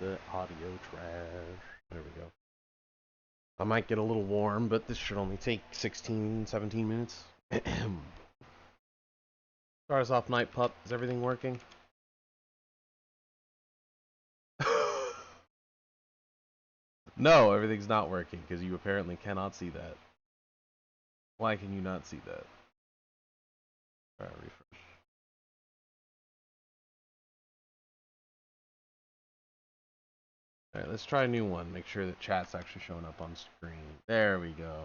the audio trash. There we go. I might get a little warm, but this should only take 16, 17 minutes. Stars off, Night Pup. Is everything working? No, everything's not working because you apparently cannot see that. Why can you not see that? Alright, refresh. Alright, let's try a new one. Make sure that chat's actually showing up on screen. There we go.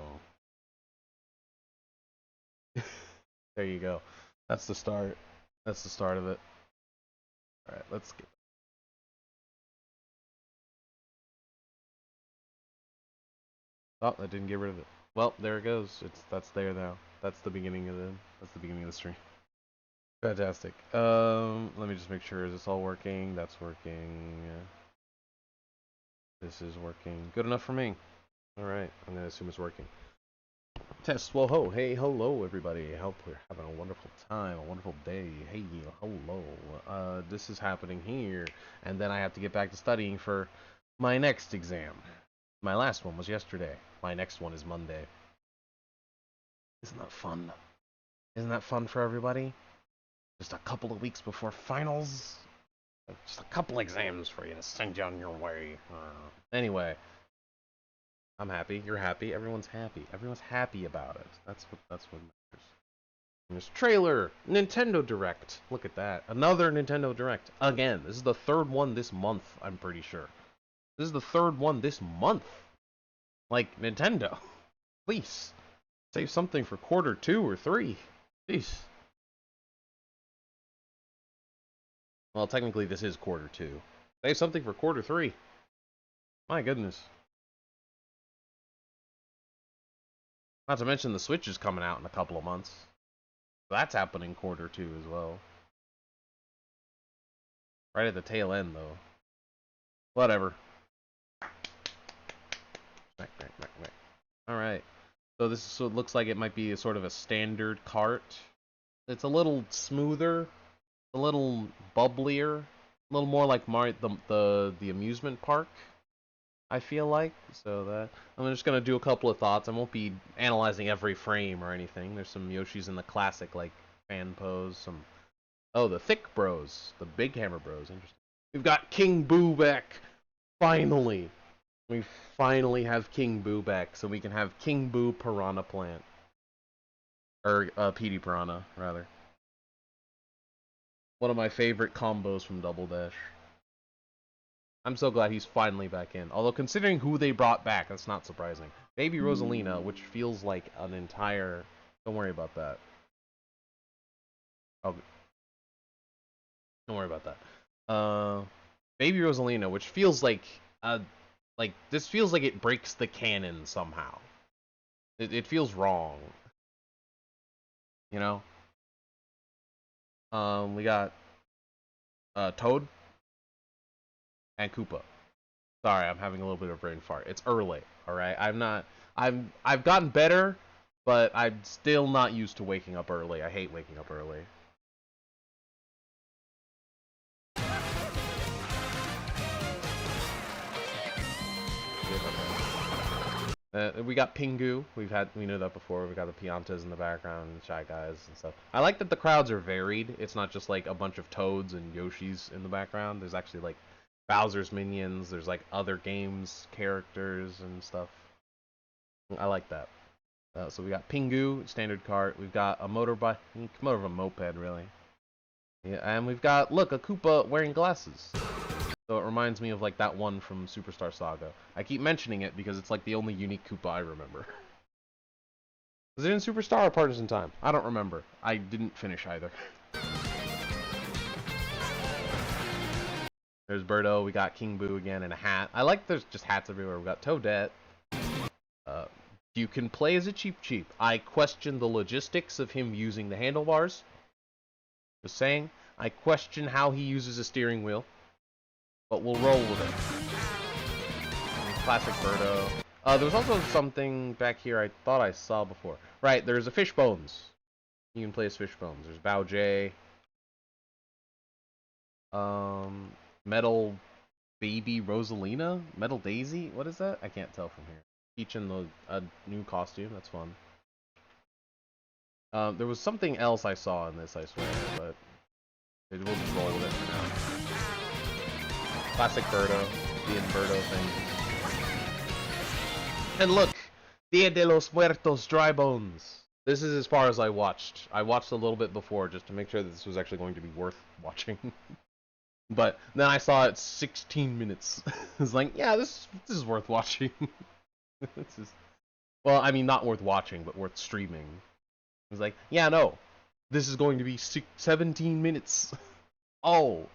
There you go. That's the start. That's the start of it. Alright, let's get. Oh, that didn't get rid of it. Well, there it goes. That's there now. That's the beginning of the stream. Fantastic. Let me just make sure, is this all working? That's working. This is working. Good enough for me. Alright, I'm gonna assume it's working. Test, whoa ho, hey, hello everybody. Hope we're having a wonderful time, a wonderful day. Hey, hello. This is happening here, and then I have to get back to studying for my next exam. My last one was yesterday. My next one is Monday. Isn't that fun? Isn't that fun for everybody? Just a couple of weeks before finals. Just a couple exams for you to send you on your way. Anyway, I'm happy. You're happy. Everyone's happy. Everyone's happy about it. That's what matters. And this trailer, Nintendo Direct. Look at that. Another Nintendo Direct. Again, this is the third one this month, I'm pretty sure. This is the third one this month. Like, Nintendo. Please. Save something for quarter 2 or 3. Jeez. Well, technically this is quarter 2. Save something for quarter 3. My goodness. Not to mention the Switch is coming out in a couple of months. That's happening quarter 2 as well. Right at the tail end, though. Whatever. Alright. So it looks like it might be a sort of a standard cart. It's a little smoother, a little bubblier, a little more like the amusement park, I feel like. So that I'm just gonna do a couple of thoughts. I won't be analyzing every frame or anything. There's some Yoshis in the classic like fan pose. The thick bros, the big hammer bros. Interesting. We've got King Boo back. Finally, we finally have King Boo back, so we can have King Boo Piranha Plant, or PD Piranha rather. One of my favorite combos from Double Dash. I'm so glad he's finally back in. Although, considering who they brought back, that's not surprising. Baby Rosalina, which feels like an entire... Don't worry about that. Oh, don't worry about that. Baby Rosalina, which feels like... this feels like it breaks the canon somehow. It feels wrong. You know? We got... Toad. And Koopa. Sorry, I'm having a little bit of a brain fart. It's early, alright? I've gotten better, but I'm still not used to waking up early. I hate waking up early. We got Pingu. We knew that before. We got the Piantas in the background, and Shy Guys and stuff. I like that the crowds are varied. It's not just like a bunch of Toads and Yoshis in the background. There's actually like Bowser's minions. There's like other games characters and stuff. I like that. So we got Pingu, standard cart. We've got a motorbike, more of a moped, really. Yeah, and we've got, look, a Koopa wearing glasses. So it reminds me of like that one from Superstar Saga. I keep mentioning it because it's like the only unique Koopa I remember. Was it in Superstar or Partisan Time? I don't remember. I didn't finish either. There's Birdo. We got King Boo again in a hat. I like there's just hats everywhere. We got Toadette. You can play as a Cheep Cheep. I question the logistics of him using the handlebars. Just saying. I question how he uses a steering wheel. But we'll roll with it. Classic Birdo. There was also something back here I thought I saw before. Right, there's a Fishbones. You can play as Fishbones. There's Bao J. Metal Baby Rosalina? Metal Daisy? What is that? I can't tell from here. Peach in a new costume. That's fun. There was something else I saw in this, I swear, but we'll just roll with it for now. Classic Birdo. The Inverto thing. And look! Dia de los Muertos Dry Bones! This is as far as I watched. I watched a little bit before just to make sure that this was actually going to be worth watching. But then I saw it 16 minutes. It's like, yeah, this is worth watching. This is, well, I mean, not worth watching, but worth streaming. It's like, yeah, no, this is going to be 17 minutes. Oh,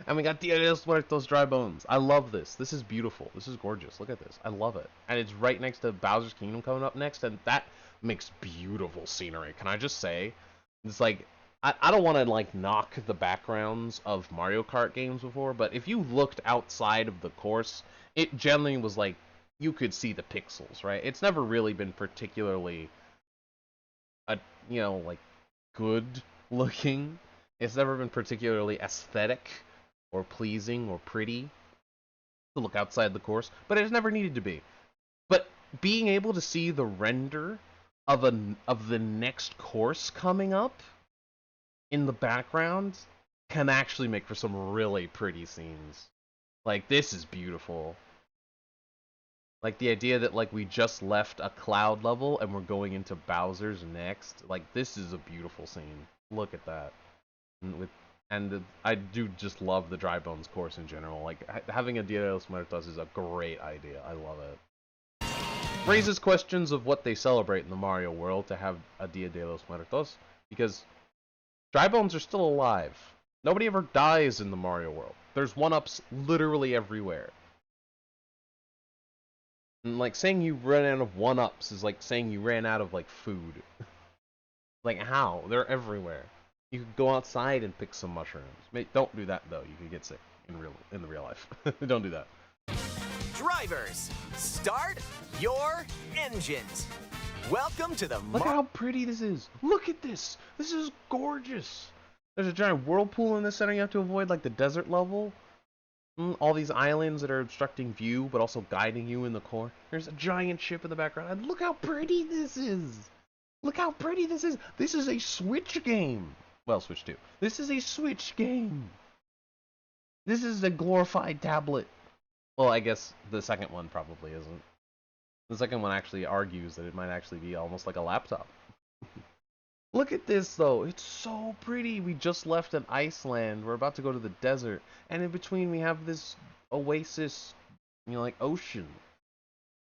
and we got Dia de los Muertos Dry Bones. I love this. This is beautiful. This is gorgeous. Look at this. I love it. And it's right next to Bowser's Kingdom coming up next, and that makes beautiful scenery. Can I just say, it's like, I don't want to like knock the backgrounds of Mario Kart games before, but if you looked outside of the course, it generally was like you could see the pixels, right? It's never really been particularly like good looking. It's never been particularly aesthetic or pleasing or pretty to look outside the course, but it's never needed to be. But being able to see the render of the next course coming up in the background can actually make for some really pretty scenes. Like, this is beautiful. Like, the idea that, like, we just left a cloud level and we're going into Bowser's next. Like, this is a beautiful scene. Look at that. And I do just love the Dry Bones course in general. Like, having a Dia de los Muertos is a great idea. I love it. Raises questions of what they celebrate in the Mario world to have a Dia de los Muertos, because Dry Bones are still alive. Nobody ever dies in the Mario world. There's one-ups literally everywhere. And like, saying you ran out of one-ups is like saying you ran out of like food. Like, how? They're everywhere. You could go outside and pick some mushrooms. Don't do that though. You could get sick in the real life. Don't do that. Drivers, start your engines. Welcome to the Look how pretty this is. Look at this. This is gorgeous. There's a giant whirlpool in the center. You have to avoid like the desert level. All these islands that are obstructing view, but also guiding you in the core. There's a giant ship in the background. And look how pretty this is. Look how pretty this is. This is a Switch game. Well, Switch 2. This is a Switch game. This is a glorified tablet. Well, I guess the second one probably isn't. The second one actually argues that it might actually be almost like a laptop. Look at this, though. It's so pretty. We just left an Iceland. We're about to go to the desert. And in between, we have this oasis, like ocean.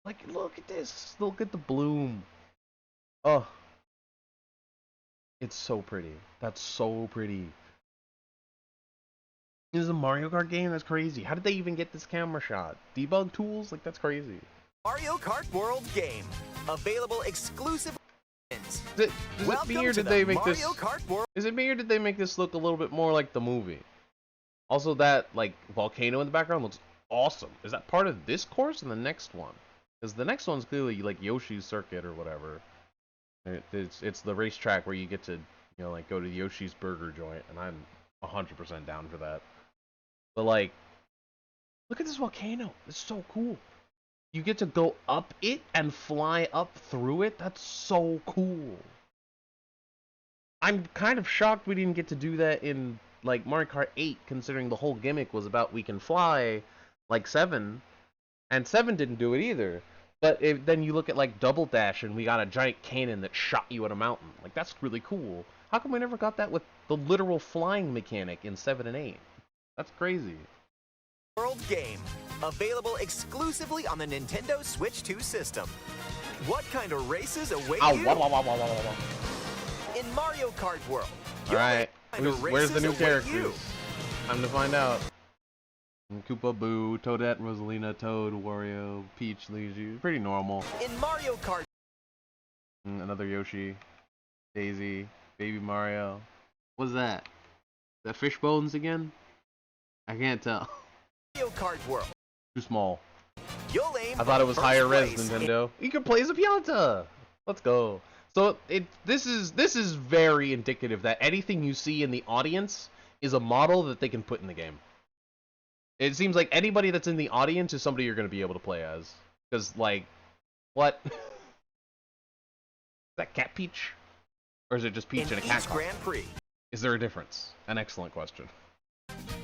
Like, look at this. Look at the bloom. Oh. It's so pretty. That's so pretty. This is a Mario Kart game? That's crazy. How did they even get this camera shot? Debug tools? Like, that's crazy. Mario Kart World game. Available exclusively. Is it me or did they make this? Is it me or did they make this look a little bit more like the movie? Also, that like volcano in the background looks awesome. Is that part of this course and the next one? Because the next one's clearly like Yoshi's Circuit or whatever. It's the racetrack where you get to like go to Yoshi's Burger Joint, and I'm 100% down for that. But like, look at this volcano. It's so cool. You get to go up it and fly up through it. That's so cool. I'm kind of shocked we didn't get to do that in like Mario Kart 8, considering the whole gimmick was about we can fly like 7, and 7 didn't do it either. But then you look at like Double Dash and we got a giant cannon that shot you at a mountain. Like, that's really cool. How come we never got that with the literal flying mechanic in 7 and 8? That's crazy. World game. Available exclusively on the Nintendo Switch 2 system. What kind of races await you? In Mario Kart World. Alright, where's the new characters? Time to find out. Koopa, Boo, Toadette, Rosalina, Toad, Wario, Peach, Luigi. Pretty normal. In Mario Kart. Another Yoshi, Daisy, Baby Mario. What's that? The fish bones again? I can't tell. Mario Kart World. Too small. You'll aim I thought it was higher res, place. Nintendo. You can play as a Pianta. Let's go. So this is very indicative that anything you see in the audience is a model that they can put in the game. It seems like anybody that's in the audience is somebody you're going to be able to play as. Because, like, what? Is that Cat Peach? Or is it just Peach and a cat costume? Grand Prix. Is there a difference? An excellent question.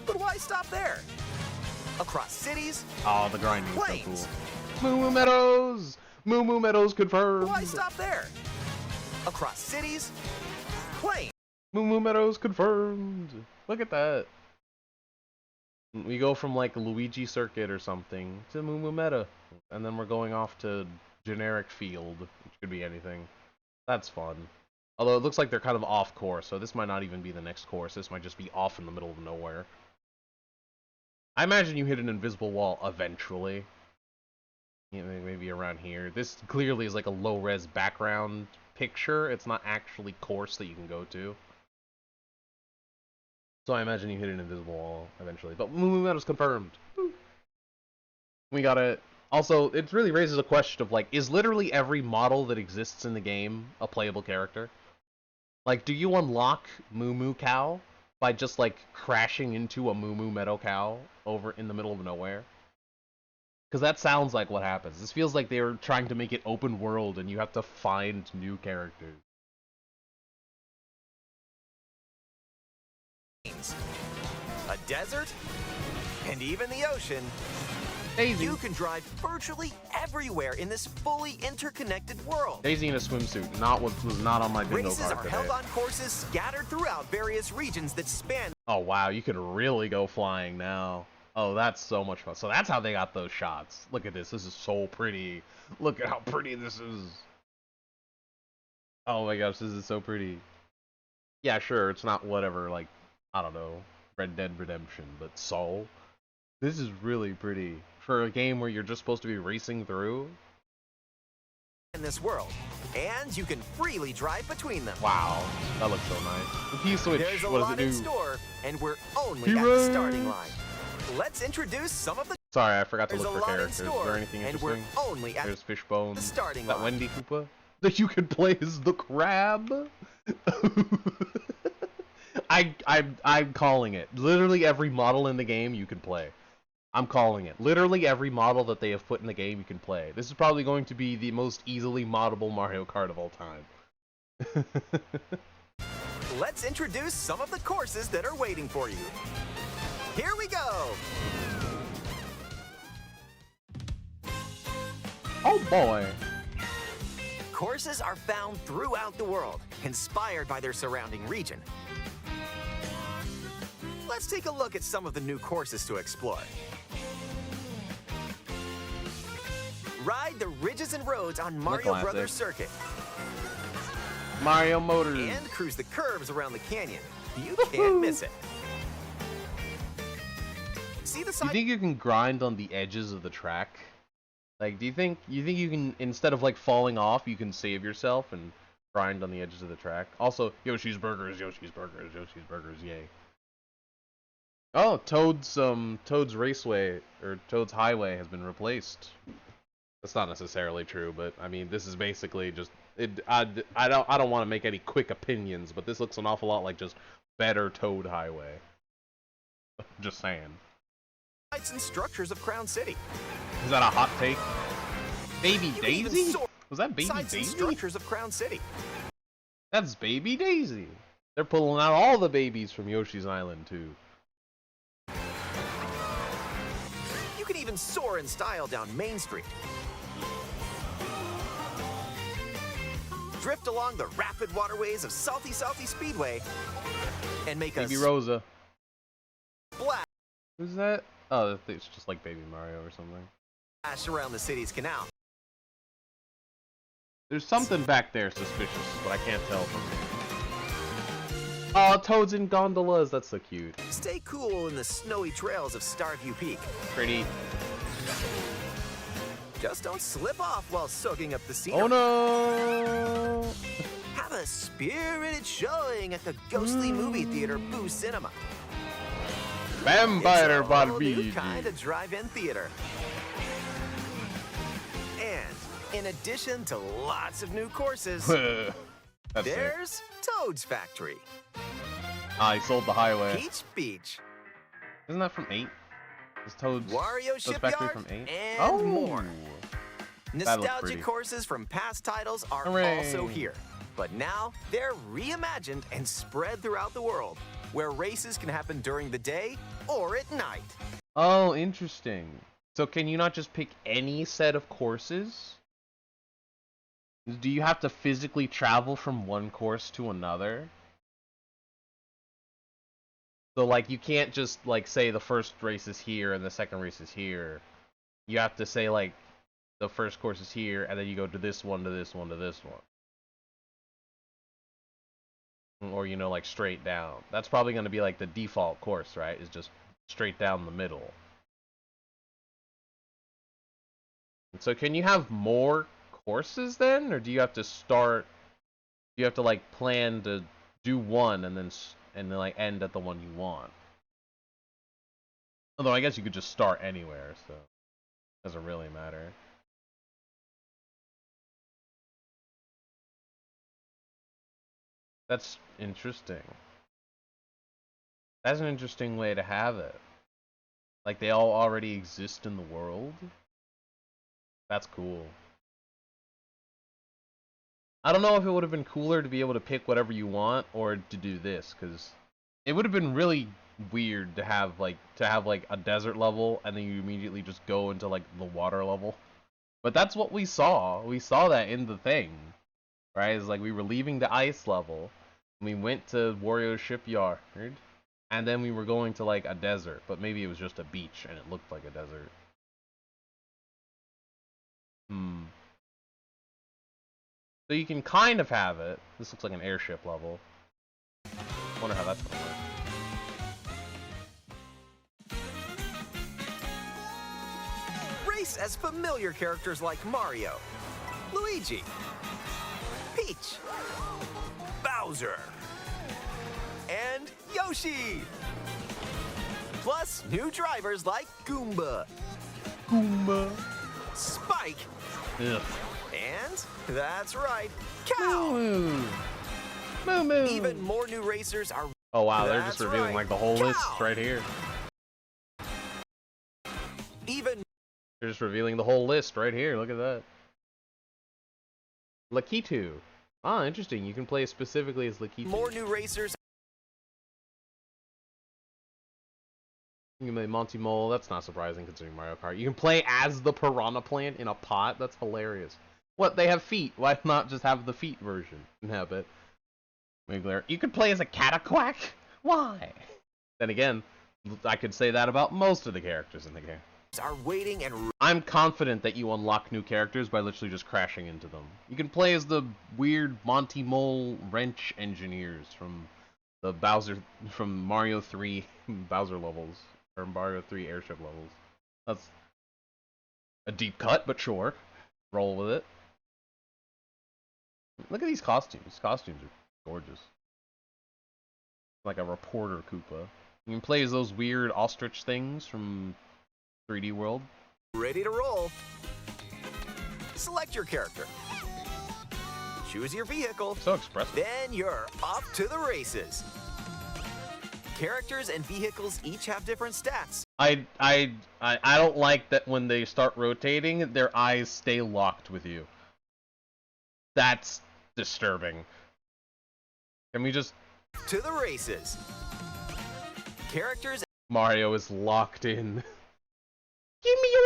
But why stop there? Across cities. Oh, the grinding is so plains. cool. Moo Moo Meadows! Moo Moo Meadows confirmed! Why stop there? Across cities. Plains. Moo Moo Meadows confirmed! Look at that. We go from like Luigi Circuit or something to Moo Moo Meadow. And then we're going off to generic field, which could be anything. That's fun. Although it looks like they're kind of off course, so this might not even be the next course. This might just be off in the middle of nowhere. I imagine you hit an invisible wall eventually. Yeah, maybe around here. This clearly is like a low-res background picture. It's not actually course that you can go to. So I imagine you hit an invisible wall eventually. But Moo Moo Meadows confirmed. We got it. Also, it really raises a question of, like, is literally every model that exists in the game a playable character? Like, do you unlock Moo Moo Cow by just, like, crashing into a Moo Moo Meadow Cow over in the middle of nowhere? Because that sounds like what happens. This feels like they were trying to make it open world and you have to find new characters. A desert, and even the ocean. Daisy. You can drive virtually everywhere in this fully interconnected world. Daisy in a swimsuit, was not on my bingo Races card are today. held on courses scattered throughout various regions that span. Oh wow, you can really go flying now. Oh, that's so much fun. So that's how they got those shots. Look at this. This is so pretty. Look at how pretty this is. Oh my gosh, this is so pretty. Yeah, sure, it's not whatever, like, I don't know, Red Dead Redemption, but Soul. This is really pretty. For a game where you're just supposed to be racing through. In this world, and you can freely drive between them. Wow, that looks so nice. The key switch, There's a what does lot it in do? store, and we're only at the starting line. Let's introduce some of the. Sorry, I forgot to There's look a for lot in characters. Is store, there anything and interesting? we're only at There's Fishbone. the starting That line. Wendy Koopa that you could play as the crab. I'm calling it. Literally every model in the game you can play. I'm calling it. Literally every model that they have put in the game you can play. This is probably going to be the most easily moddable Mario Kart of all time. Let's introduce some of the courses that are waiting for you. Here we go. Oh boy. Courses are found throughout the world, inspired by their surrounding region. Let's take a look at some of the new courses to explore. Ride the ridges and roads on Mario classic. Brothers Circuit. Mario Motors. And cruise the curves around the canyon. You can't miss it. See the Do side. you think you can grind on the edges of the track? Like, do you think you can, instead of like falling off, you can save yourself and grind on the edges of the track? Also, Yoshi's Burgers, Yoshi's Burgers, Yoshi's Burgers, yay. Oh, Toad's Raceway or Toad's Highway has been replaced. That's not necessarily true, but I mean, this is basically just I don't want to make any quick opinions, but this looks an awful lot like just better Toad Highway. Just saying. Lights and structures of Crown City. Is that a hot take? Baby You can even Daisy? soar Was that Baby sights and Daisy? structures of Crown City. That's Baby Daisy. They're pulling out all the babies from Yoshi's Island too. You can even soar in style down Main Street. Drift along the rapid waterways of Salty Speedway and make Baby a Rosa. splash Who's that? Oh, it's just like Baby Mario or something. around the city's canal. There's something back there suspicious, but I can't tell from here. Oh, Toads in gondolas. That's so cute. Stay cool in the snowy trails of Starview Peak. Pretty. Just don't slip off while soaking up the scenery. Oh no! Have a spirited showing at the ghostly movie theater Boo Cinema. Vampire It's a whole new Barbie. kind of drive-in theater. And in addition to lots of new courses, That's sick. there's Toad's Factory, Ah, he sold the highway. Peach Beach, Isn't that from 8? Is Toad's Wario Factory Shipyard, from 8? and more. That looks Nostalgia pretty. courses from past titles are Hooray. also here. But now they're reimagined and spread throughout the world, where races can happen during the day or at night. Oh, interesting. So can you not just pick any set of courses? Do you have to physically travel from one course to another? So like you can't just like say the first race is here and the second race is here. You have to say like the first course is here and then you go to this one, to this one, to this one. Or you know, like straight down. That's probably going to be like the default course, right? Is just straight down the middle. So can you have more courses then, or do you have to start? Do you have to like plan to do one and then like end at the one you want? Although I guess you could just start anywhere, so it doesn't really matter. That's interesting. That's an interesting way to have it. Like they all already exist in the world. That's cool. I don't know if it would have been cooler to be able to pick whatever you want or to do this, because it would have been really weird to have like a desert level and then you immediately just go into like the water level. But that's what we saw. We saw that in the thing, right? It's like we were leaving the ice level, and we went to Wario Shipyard, and then we were going to like a desert, but maybe it was just a beach and it looked like a desert. So you can kind of have it. This looks like an airship level. Wonder how that's gonna work. Race as familiar characters like Mario, Luigi, Peach, Bowser, and Yoshi. Plus, new drivers like Goomba, Spike, Ugh. and, that's right, Cow. Moo. Even more new racers are... Oh wow, they're just revealing right, like the whole Cow. list right here. Even... They're just revealing the whole list right here. Look at that. Lakitu. Ah, interesting. You can play specifically as Lakitu. More new racers. You can play Monty Mole. That's not surprising considering Mario Kart. You can play as the Piranha Plant in a pot. That's hilarious. What? They have feet. Why not just have the feet version? Have it. Wiggler. You could play as a Cataquack? Why? Then again, I could say that about most of the characters in the game. Are waiting and I'm confident that you unlock new characters by literally just crashing into them. You can play as the weird Monty Mole wrench engineers from the from Mario 3 Bowser levels, or Mario 3 airship levels. That's a deep cut, but sure. Roll with it. Look at these costumes. These costumes are gorgeous. Like a reporter Koopa. You can play as those weird ostrich things from 3D World. ready to roll. Select your character. Choose your vehicle. So expressive. Then you're off to the races. Characters and vehicles each have different stats. I don't like that when they start rotating, their eyes stay locked with you. That's disturbing. Can we just... To the races. Characters Mario is locked in. Give me your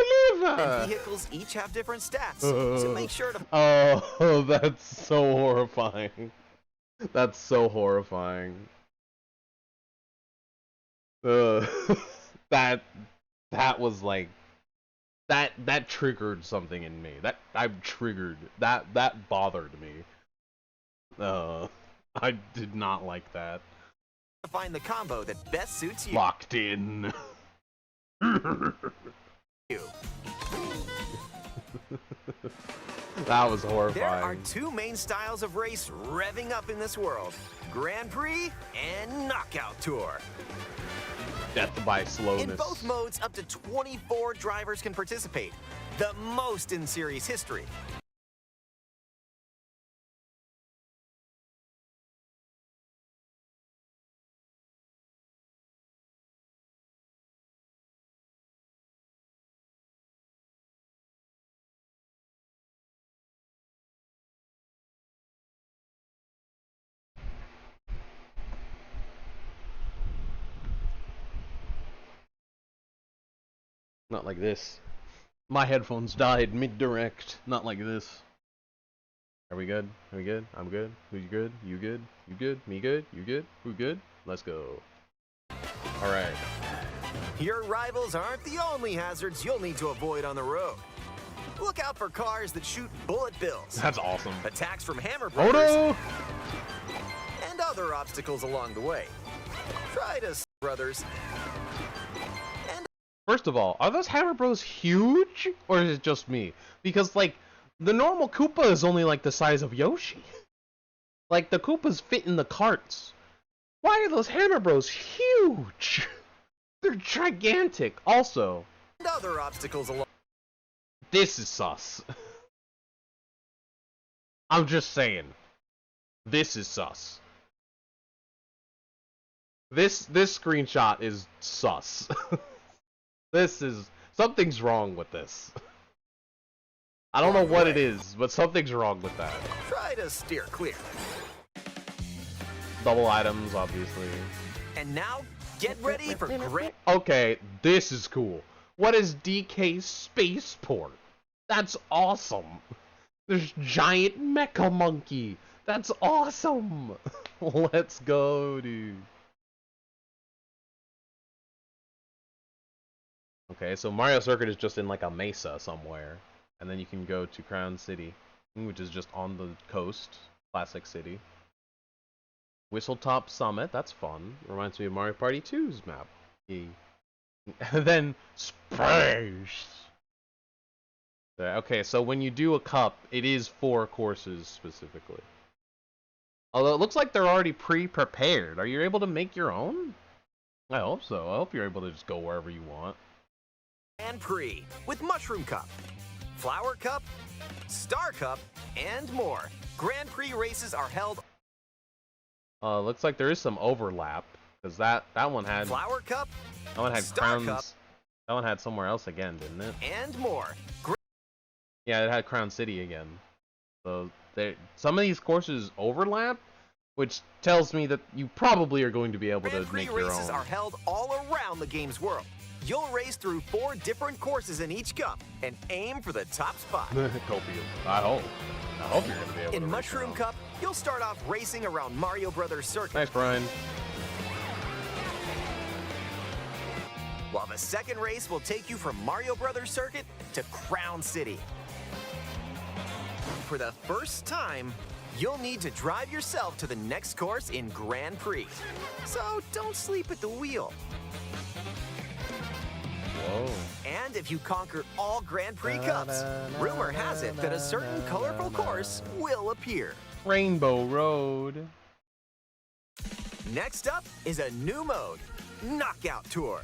liver! and vehicles each have different stats, so make sure to... Oh, that's so horrifying. That's so horrifying. That was like... That triggered something in me. I'm triggered. That bothered me. I did not like that. find the combo that best suits you. Locked in. That was horrifying. There are two main styles of race revving up in this world: Grand Prix and Knockout Tour. Death by slowness. In both modes, up to 24 drivers can participate, the most in series history. Not like this. My headphones died mid-direct. Not like this. Are we good? Are we good? I'm good. Who you good? You good? You good? Me good? You good? Who good? Let's go. Alright. Your rivals aren't the only hazards you'll need to avoid on the road. Look out for cars that shoot bullet bills. That's awesome. Attacks from Hammer Brothers. Odo! And other obstacles along the way. Try to brothers. And First of all, are those Hammer Bros huge? Or is it just me? Because, like, the normal Koopa is only, like, the size of Yoshi. Like, the Koopas fit in the carts. Why are those Hammer Bros huge? They're gigantic. Also, and other obstacles along. this is sus. I'm just saying. This is sus. This screenshot is sus. This is... something's wrong with this. I don't know what it is, but something's wrong with that. Try to steer clear. Double items, obviously. And now, get ready for great. Okay, this is cool. What is DK Spaceport? That's awesome. There's giant mecha monkey. That's awesome. Let's go, dude. Okay, so Mario Circuit is just in like a mesa somewhere. And then you can go to Crown City, which is just on the coast. Classic city. Whistletop Summit, that's fun. Reminds me of Mario Party 2's map. And then Space! Okay, so when you do a cup, it is 4 courses specifically. Although it looks like they're already pre-prepared. Are you able to make your own? I hope so. I hope you're able to just go wherever you want. Grand Prix with Mushroom Cup, Flower Cup, Star Cup, and more. Grand Prix races are held. Looks like there is some overlap because that one had Flower Cup, that one had Star Crowns. Cup, that one had somewhere else again, didn't it? and more. Yeah, it had Crown City again. So some of these courses overlap, which tells me that you probably are going to be able Grand to Prix make your races own. are held all around the game's world. You'll race through 4 different courses in each cup and aim for the top spot. Copious. I hope you're going to be able to. In Mushroom Cup, you'll start off racing around Mario Brothers Circuit. Thanks, Brian. While the second race will take you from Mario Brothers Circuit to Crown City. For the first time, you'll need to drive yourself to the next course in Grand Prix. So don't sleep at the wheel. Whoa. And if you conquer all Grand Prix Cups, rumor has it that a certain colorful course will appear. Rainbow Road. Next up is a new mode, Knockout Tour.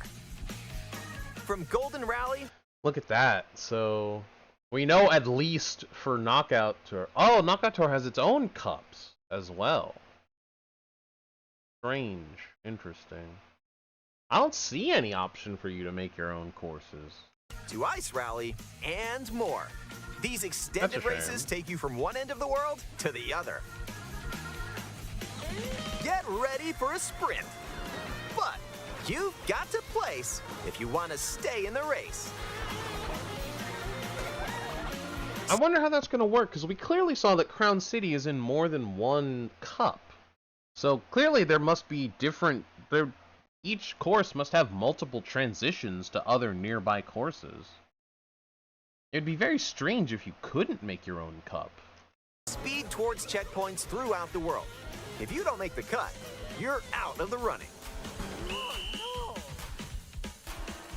From Golden Rally. Look at that. So we know at least for Knockout Tour. Oh, Knockout Tour has its own cups as well. Strange. Interesting. I don't see any option for you to make your own courses. To Ice Rally and more. These extended races take you from one end of the world to the other. Get ready for a sprint. But you've got to place if you want to stay in the race. I wonder how that's going to work, because we clearly saw that Crown City is in more than one cup. So clearly there must be different... Each course must have multiple transitions to other nearby courses. It'd be very strange if you couldn't make your own cup. Speed towards checkpoints throughout the world. If you don't make the cut, you're out of the running.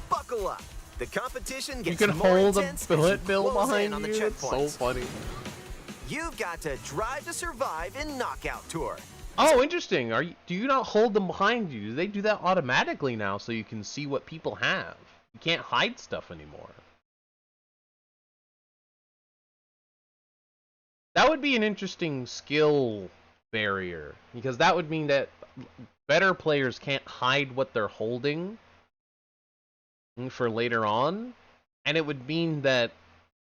Buckle up. The competition gets you can more hold a intense bullet bill behind on the you. It's so checkpoints. funny. You've got to drive to survive in Knockout Tour. Oh, interesting. Do you not hold them behind you? They do that automatically now, so you can see what people have. You can't hide stuff anymore. That would be an interesting skill barrier, because that would mean that better players can't hide what they're holding for later on, and it would mean that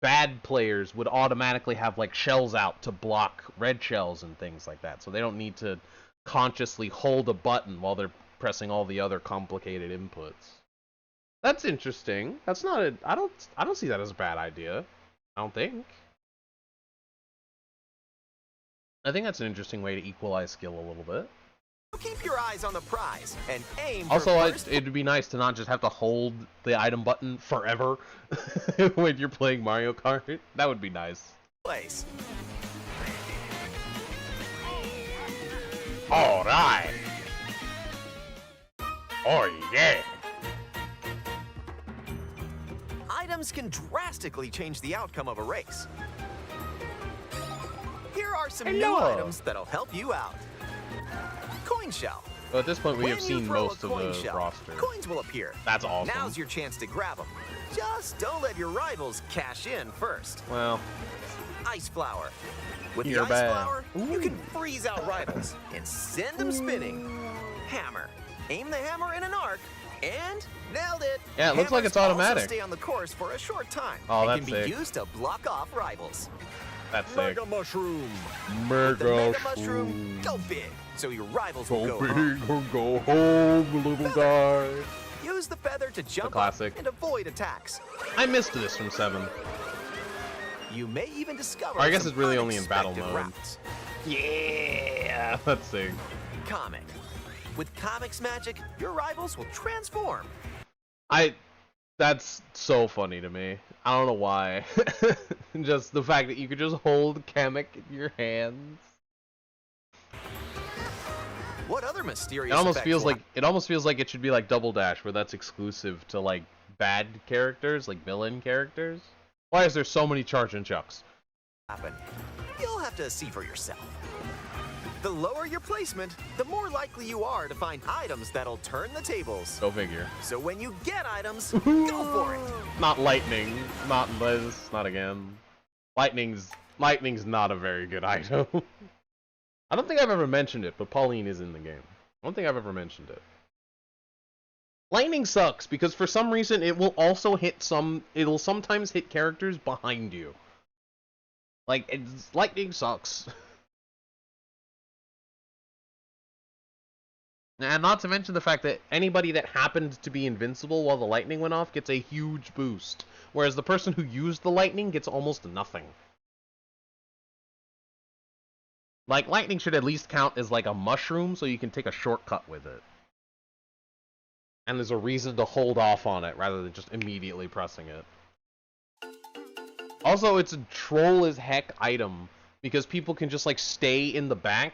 bad players would automatically have like shells out to block red shells and things like that, so they don't need to consciously hold a button while they're pressing all the other complicated inputs. That's interesting. That's not a. I don't see that as a bad idea. I don't think. I think that's an interesting way to equalize skill a little bit. Keep your eyes on the prize and aim also, for first. it'd be nice to not just have to hold the item button forever when you're playing Mario Kart. That would be nice. Place. All right. Oh yeah. Items can drastically change the outcome of a race. Here are some new items that'll help you out. Coin shell. Well, at this point, we have seen most of the shell, roster. Coins will appear. That's awesome. Now's your chance to grab them. Just don't let your rivals cash in first. Well, ice flower. With the You're ice bad. flower, you can freeze out rivals and send them spinning. Hammer. Aim the hammer in an arc, and nailed it. Yeah, it looks like it's automatic. Also stay on the course for a short time. Oh, and that's can be sick. used to block off rivals. That's sick. Mega mushroom. Mega, The mega mushroom, go big, so your rivals will Go go big home. or go home, little guy. Use the feather to jump up classic. and avoid attacks. I missed this from 7. You may even discover. Or I guess some it's really only in battle unexpected mode. routes. Yeah, that's sick. Comic. With Comic's magic, your rivals will transform. That's so funny to me. I don't know why. Just the fact that you could just hold Kamek in your hands. What other mysterious It almost effects feels will- like it should be like Double Dash, where that's exclusive to like bad characters, like villain characters. Why is there so many charge and chucks? happen? You'll have to see for yourself. The lower your placement, the more likely you are to find items that'll turn the tables. Go figure. So when you get items, go for it. Not lightning. Not this. Not again. Lightning's not a very good item. I don't think I've ever mentioned it, but Pauline is in the game. I don't think I've ever mentioned it. Lightning sucks because for some reason it will also hit it'll sometimes hit characters behind you. Like, lightning sucks. And not to mention the fact that anybody that happened to be invincible while the lightning went off gets a huge boost, whereas the person who used the lightning gets almost nothing. Like, lightning should at least count as like a mushroom, so you can take a shortcut with it. And there's a reason to hold off on it, rather than just immediately pressing it. Also, it's a troll as heck item, because people can just like stay in the back.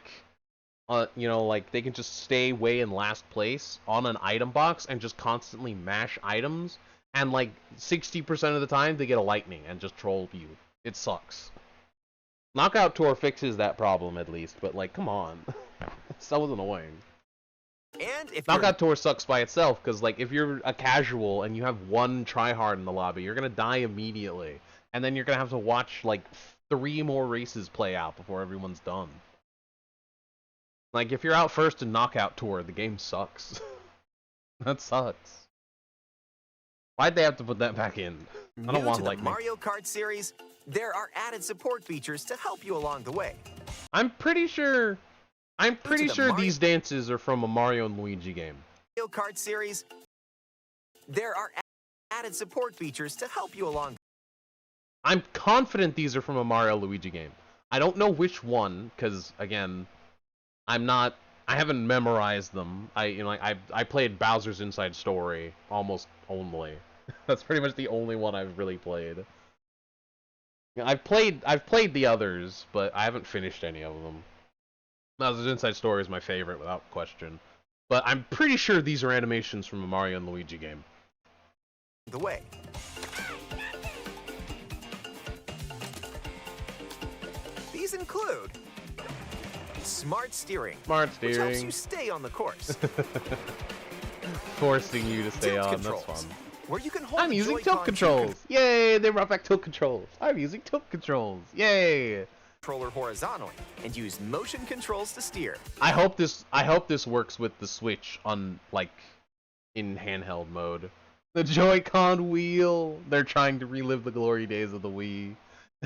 You know, like, they can just stay way in last place on an item box and just constantly mash items, and like 60% of the time they get a lightning and just troll you. It sucks. Knockout Tour fixes that problem at least, but like, come on. That was annoying. And if Knockout Tour sucks by itself, because like, if you're a casual and you have one tryhard in the lobby, you're gonna die immediately. And then you're gonna have to watch like 3 more races play out before everyone's done. Like, if you're out first in Knockout Tour, the game sucks. That sucks. Why'd they have to put that back in? I don't new want to the lightning. Mario Kart series, there are added support features to help you along the way. I'm pretty sure Mario- these dances are from a Mario and Luigi game. Mario Kart series, there are added support features to help you along. I'm confident these are from a Mario Luigi game. I don't know which one, because again, I haven't memorized them. I played Bowser's Inside Story almost only. That's pretty much the only one I've really played. I've played the others, but I haven't finished any of them. Bowser's Inside Story is my favorite without question. But I'm pretty sure these are animations from a Mario and Luigi game. The way. These include smart steering, which helps you stay on the course. Forcing you to stay Tilt on, controls, that's fun. where you can hold I'm the using Joy-Con tilt controls! Yay! They brought back tilt controls! I'm using tilt controls! Yay! controller horizontally and use motion controls to steer. I hope this works with the Switch on, like, in handheld mode. The Joy-Con wheel! They're trying to relive the glory days of the Wii.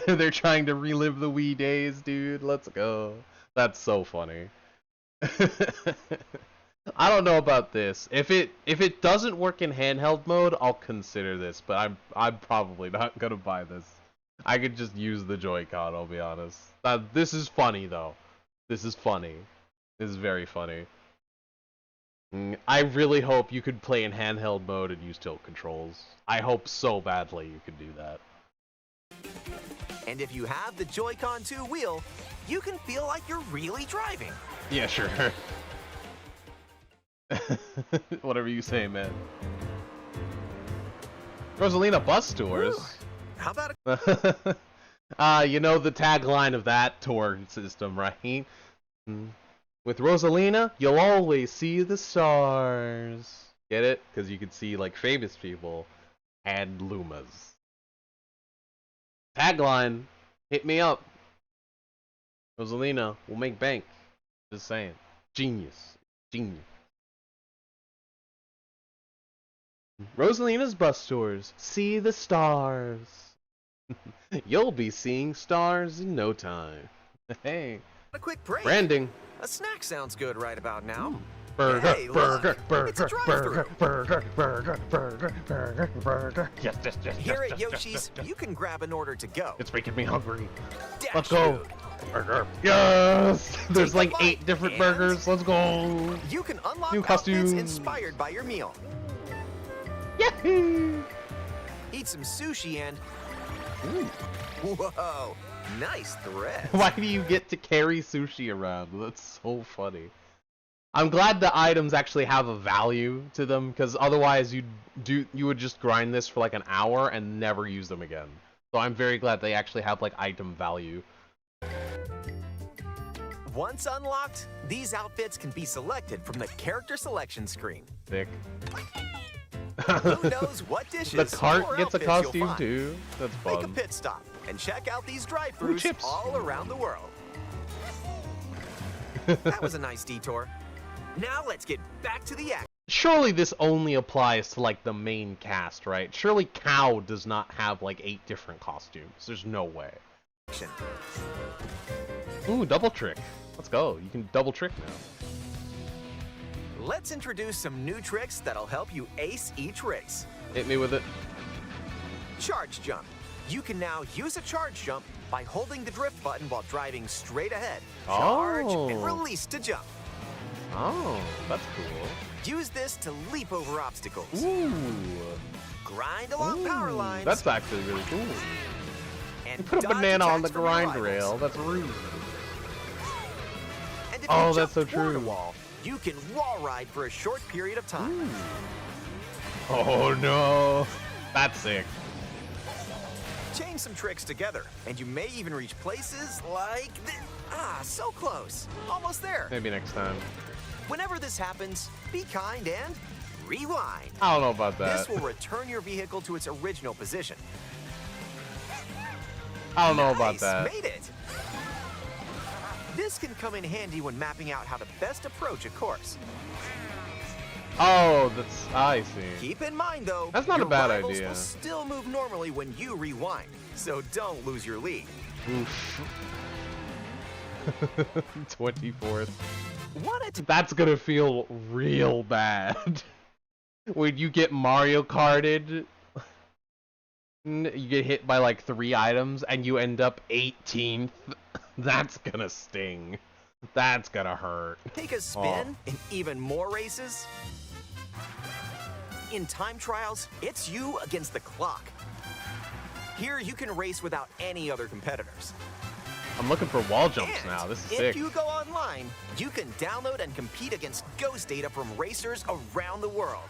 They're trying to relive the Wii days, dude. Let's go. That's so funny. I don't know about this. If it doesn't work in handheld mode, I'll consider this, but I'm probably not gonna buy this. I could just use the Joy-Con, I'll be honest. This is funny though. This is funny. This is very funny. I really hope you could play in handheld mode and use tilt controls. I hope so badly you could do that. And if you have the Joy-Con 2 wheel, you can feel like you're really driving. Yeah, sure. Whatever you say, man. Rosalina bus tours. Ooh, how about you know the tagline of that tour system, right? With Rosalina, you'll always see the stars. Get it? Because you can see like famous people and Lumas. Tagline, hit me up. Rosalina will make bank. Just saying. Genius. Genius. Rosalina's bus tours. See the stars. You'll be seeing stars in no time. Hey. a quick break? Branding. A snack sounds good right about now. Burger, Hey, look, burger, it's a burger, drive-thru. burger, burger, burger, burger, burger. Yes, yes, yes. Here yes, at yes, Yoshi's, yes, yes. you can grab an order to go. It's making me hungry. Dash Let's go. food. Burger. Yes! There's Take a like bite, 8 different and burgers. Let's go. You can unlock New outfits costumes. inspired by your meal. Yahoo! Eat some sushi and... Ooh. Whoa, nice thread. Why do you get to carry sushi around? That's so funny. I'm glad the items actually have a value to them, because otherwise you would just grind this for like an hour and never use them again. So I'm very glad they actually have like item value. Once unlocked, these outfits can be selected from the character selection screen. Thick. Who knows what dishes The cart or gets a outfits you'll costume find. too. That's Make a fun. pit stop and check out these Ooh, drive-thrus chips. all around the world. That was a nice detour. Now let's get back to the action. Surely this only applies to like the main cast, right? Surely Cow does not have like 8 different costumes. There's no way. Ooh, double trick. Let's go. You can double trick now. Let's introduce some new tricks that'll help you ace each race. Hit me with it. Charge jump. You can now use a charge jump by holding the drift button while driving straight ahead. Charge and Oh. release to jump. Oh, that's cool. Use this to leap over obstacles. Ooh. Grind along Ooh, power lines. that's actually really cool. And You put a dodge banana on the attacks from your grind rivals. rail. That's rude. And if Oh, you that's so jump toward true. a wall, you can wall ride for a short period of time. Ooh. Oh no. That's sick. Chain some tricks together, and you may even reach places like this. Ah, so close. Almost there. Maybe next time. Whenever this happens, be kind and rewind. I don't know about that. This will return your vehicle to its original position. I don't know about Nice, that. made it. This can come in handy when mapping out how to best approach a course. Oh, that's I see. Keep in mind, though, That's not a your bad rivals idea. will still move normally when you rewind, so don't lose your lead. Oof. 24th. Want it That's gonna feel real bad. When you get Mario Karted, you get hit by like 3 items and you end up 18th. That's gonna sting. That's gonna hurt. take a spin in even more races? In time trials, it's you against the clock. Here, you can race without any other competitors. I'm looking for wall jumps And now. This is if sick. you go online, you can download and compete against ghost data from racers around the world.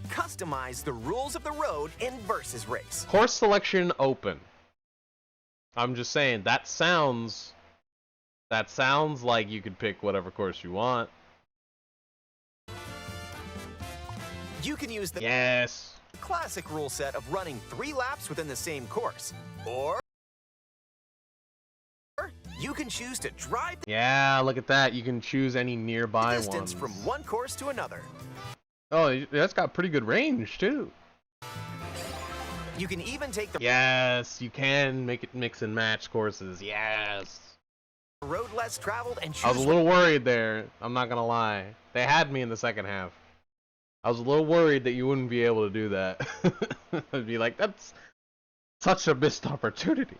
Customize the rules of the road in Versus Race. Course selection open. I'm just saying that sounds like you could pick whatever course you want. You can use the Yes. classic rule set of running 3 laps within the same course. Or you can choose to drive Yeah, look at that. You can choose any the nearby distance ones. from one course to another. Oh, that's got pretty good range too. You can even take the Yes, you can make it mix and match courses. Yes. road less traveled and choose. I was a little worried there. I'm not gonna lie. They had me in the second half. I was a little worried that you wouldn't be able to do that. I'd be like, that's such a missed opportunity.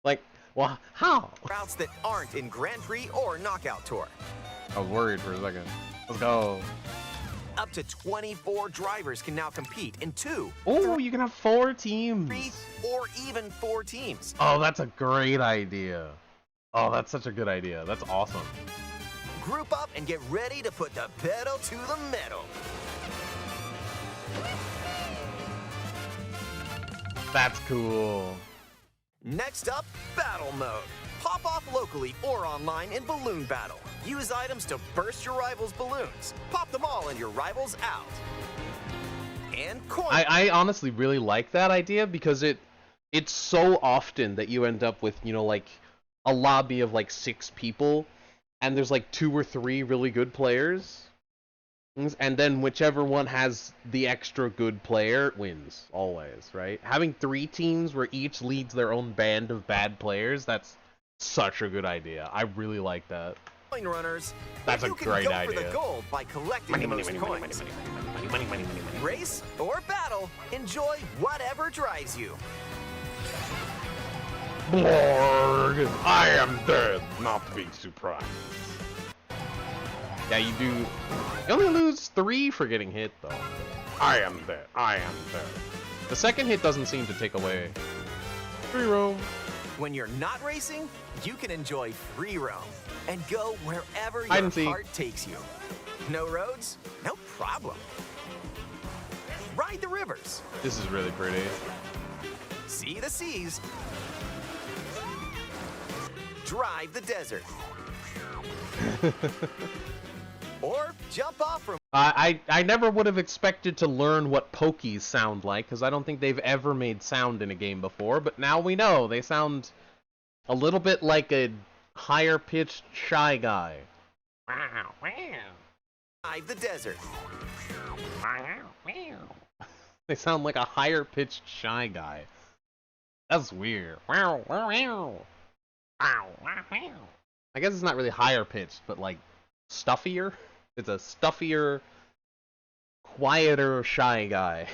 Like, well, how? routes that aren't in Grand Prix or Knockout Tour. I was worried for a second. Let's go. Up to 24 drivers can now compete in 2, Oh, you can have 4 teams. 3, or even 4 teams. Oh, that's a great idea. Oh, that's such a good idea. That's awesome. Group up and get ready to put the pedal to the metal. That's cool. Next up, Battle Mode. Pop off locally or online in Balloon Battle. Use items to burst your rival's balloons. Pop them all and your rival's out. And coin. I honestly really like that idea because it's so often that you end up with, you know, like a lobby of like 6 people and there's like 2 or 3 really good players. And then whichever one has the extra good player wins, always, right? Having 3 teams where each leads their own band of bad players, that's such a good idea. I really like that. Coin runners. That's a you can great go idea. for the gold by collecting the most coins. Race or battle, enjoy whatever drives you. Borg, I am dead, not be surprised. Yeah, you do. You only lose 3 for getting hit, though. I am dead. I am dead. The second hit doesn't seem to take away. Free roam. When you're not racing, you can enjoy free roam and go wherever your Hide and seek. heart takes you. No roads? No problem. Ride the rivers. This is really pretty. See the seas. Drive the desert. Or jump off from. I never would have expected to learn what pokies sound like, because I don't think they've ever made sound in a game before, but now we know. They sound a little bit like a higher-pitched Shy Guy. Wow, wow. Drive the desert. Wow, wow. They sound like a higher-pitched Shy Guy. That's weird. Wow, wow, wow. Wow, wow, wow. I guess it's not really higher-pitched, but like stuffier. It's a stuffier, quieter Shy Guy.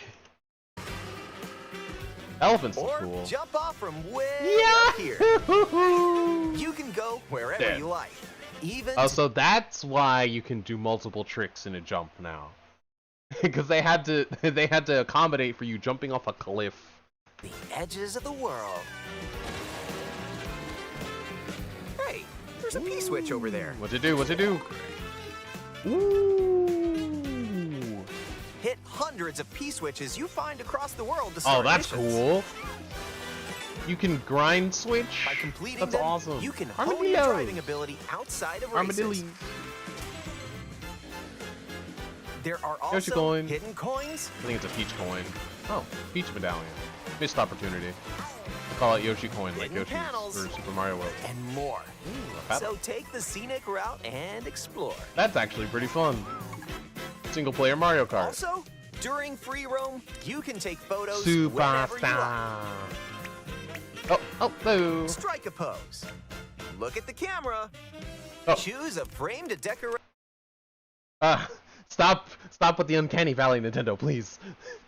Elephants is Or cool. jump off from way up here. You can go wherever Dead. you like. Even Oh, so that's why you can do multiple tricks in a jump now. Because they had to accommodate for you jumping off a cliff. the edges of the world. Hey, there's a P-switch over there. What's it do? What's it do? Ooh. Hit hundreds of P-switches you find across the world to Oh, start that's missions. cool. You can grind switch. By completing That's them, awesome. you can hone your Armadillos. driving ability outside of Armadillos. races. There are Yoshi also coin. hidden coins. I think it's a peach coin. Oh, peach medallion. Missed opportunity. I call it Yoshi coin, like Hidden Yoshi's panels. for Super Mario World. And more. a battle. So take the scenic route and explore. That's actually pretty fun. Single player Mario Kart. Also, during free roam, you can take photos whenever you like. Superstar. Oh, boo. Strike a pose. Look at the camera. Oh. Choose a frame to decorate. Stop with the uncanny valley, Nintendo, please.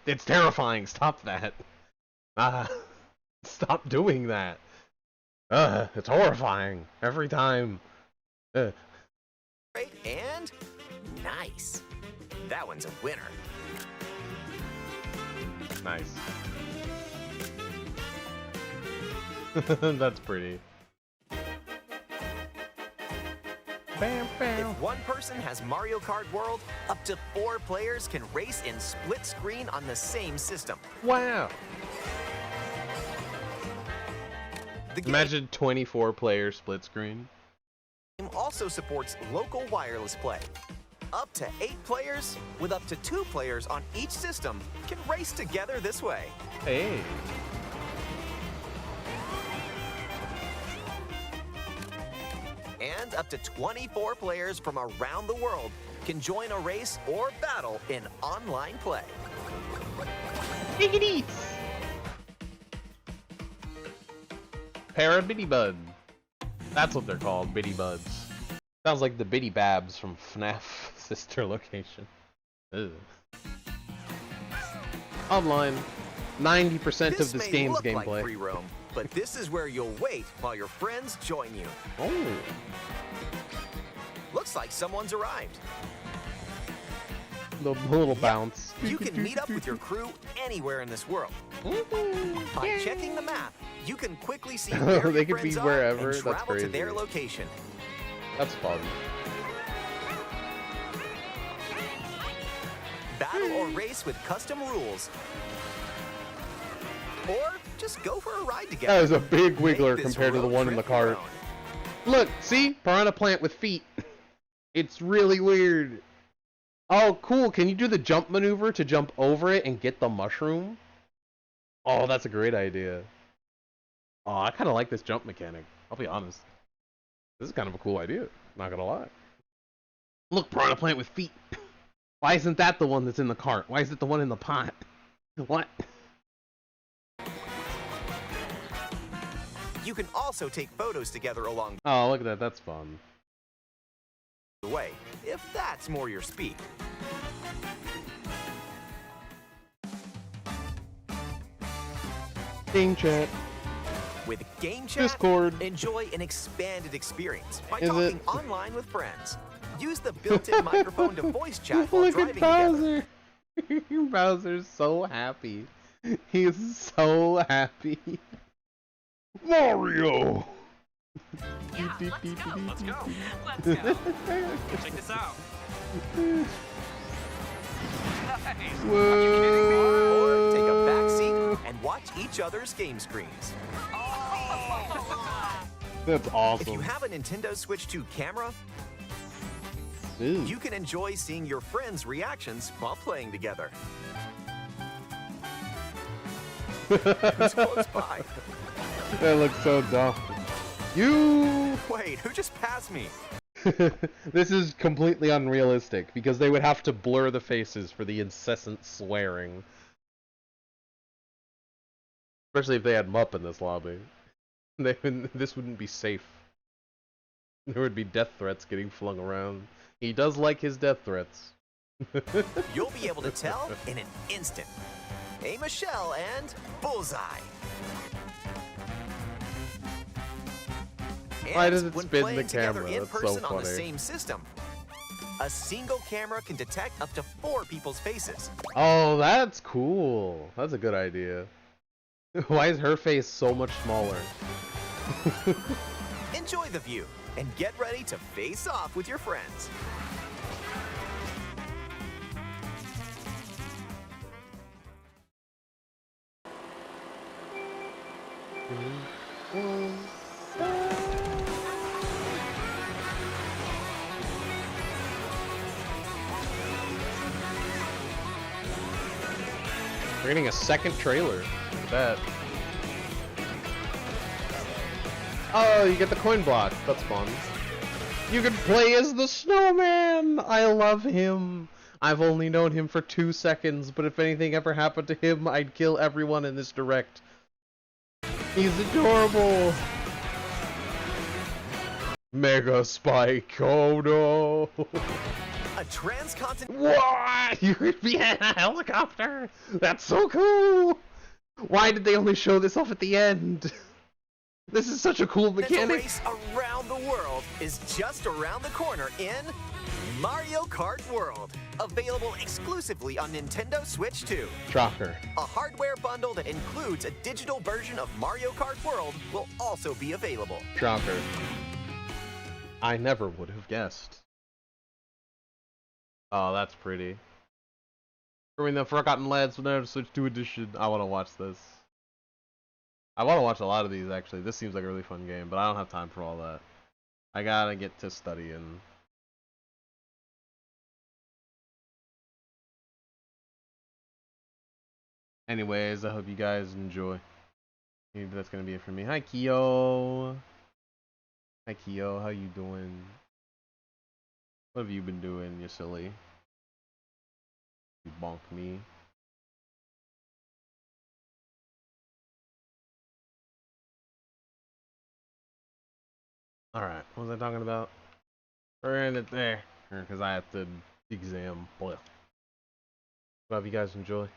It's terrifying. Stop that. Stop doing that. It's horrifying every time. And nice. That one's a winner. Nice. That's pretty. Bam, bam. If one person has Mario Kart World, up to 4 players can race in split screen on the same system. Wow. The game Imagine 24 player split screen. also supports local wireless play. Up to 8 players, with up to 2 players on each system, can race together this way. Hey. And up to 24 players from around the world can join a race or battle in online play. Pair of bitty bud. That's what they're called, bitty buds. Sounds like the bitty babs from FNAF sister location. Ugh. Online. 90% of this game's gameplay. Like free roam, but this is where you'll wait while your friends join you. Oh. Looks like someone's arrived. The little bounce. You can meet up with your crew anywhere in this world. By checking the map, you can quickly see where they your could be friends wherever. are and That's travel crazy. to their location. That's fun. Battle or race with custom rules. Or just go for a ride together. That was a big wiggler Make this compared to the road one in the trip your cart. own. Look, see? Piranha plant with feet. It's really weird. Oh, cool. Can you do the jump maneuver to jump over it and get the mushroom? Oh, that's a great idea. Oh, I kind of like this jump mechanic. I'll be honest. This is kind of a cool idea. Not gonna lie. Look, piranha plant with feet. Why isn't that the one that's in the cart? Why is it the one in the pot? What? You can also take photos together along Oh, look at that. That's fun. the way, if that's more your speed. Game chat. With Game Chat, Discord. enjoy an expanded experience by Is talking it? online with friends. Use the built-in microphone to voice chat while Look driving at together. Bowser. Bowser's so happy. He is so happy. Mario! Yeah, let's go. Let's go. Let's go. Check this out. Nice. Or take a back seat and watch each other's game screens. That's If you awesome. have a Nintendo Switch 2 camera, Ooh. you can enjoy seeing your friends' reactions while playing together. Who's close by? That looks so dumb. You! Wait, who just passed me? This is completely unrealistic because they would have to blur the faces for the incessant swearing. Especially if they had Mupp in this lobby. This wouldn't be safe. There would be death threats getting flung around. He does like his death threats. You'll be able to tell in an instant. Aim a shell and bullseye. Why does And it when spin playing the together camera? in That's so person on the funny. same system, a single camera can detect up to 4 people's faces. Oh, that's cool. That's a good idea. Why is her face so much smaller? Enjoy the view and get ready to face off with your friends. We're getting a second trailer. Look at that. Oh, you get the coin block. That's fun. You can play as the snowman! I love him. I've only known him for 2 seconds, but if anything ever happened to him, I'd kill everyone in this direct. He's adorable. Mega Spike. Oh no. A transcontinental. What? You could be in a helicopter? That's so cool! Why did they only show this off at the end? This is such a cool mechanic. race around the world is just around the corner in Mario Kart World. Available exclusively on Nintendo Switch 2. Shocker. A hardware bundle that includes a digital version of Mario Kart World will also be available. Shocker. I never would have guessed. Oh, that's pretty. During the Forgotten Lands Nintendo Switch 2 edition. I want to watch this. I want to watch a lot of these, actually. This seems like a really fun game, but I don't have time for all that. I gotta get to studying. Anyways, I hope you guys enjoy. Maybe that's gonna be it for me. Hi, Kyo. Hi, Kyo. How you doing? What have you been doing, you silly? You bonk me. Alright, what was I talking about? We're in it there. Because I have to exam. Boy. Hope you guys enjoy.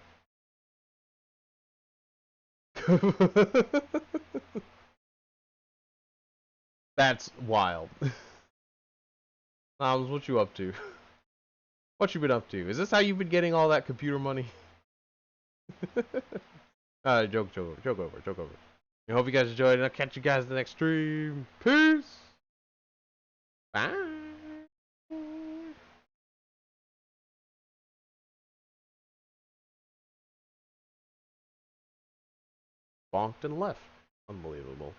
That's wild. Noms, what you up to? What you been up to? Is this how you've been getting all that computer money? Joke over. I hope you guys enjoyed, and I'll catch you guys in the next stream. Peace! Bye! Bonked and left. Unbelievable.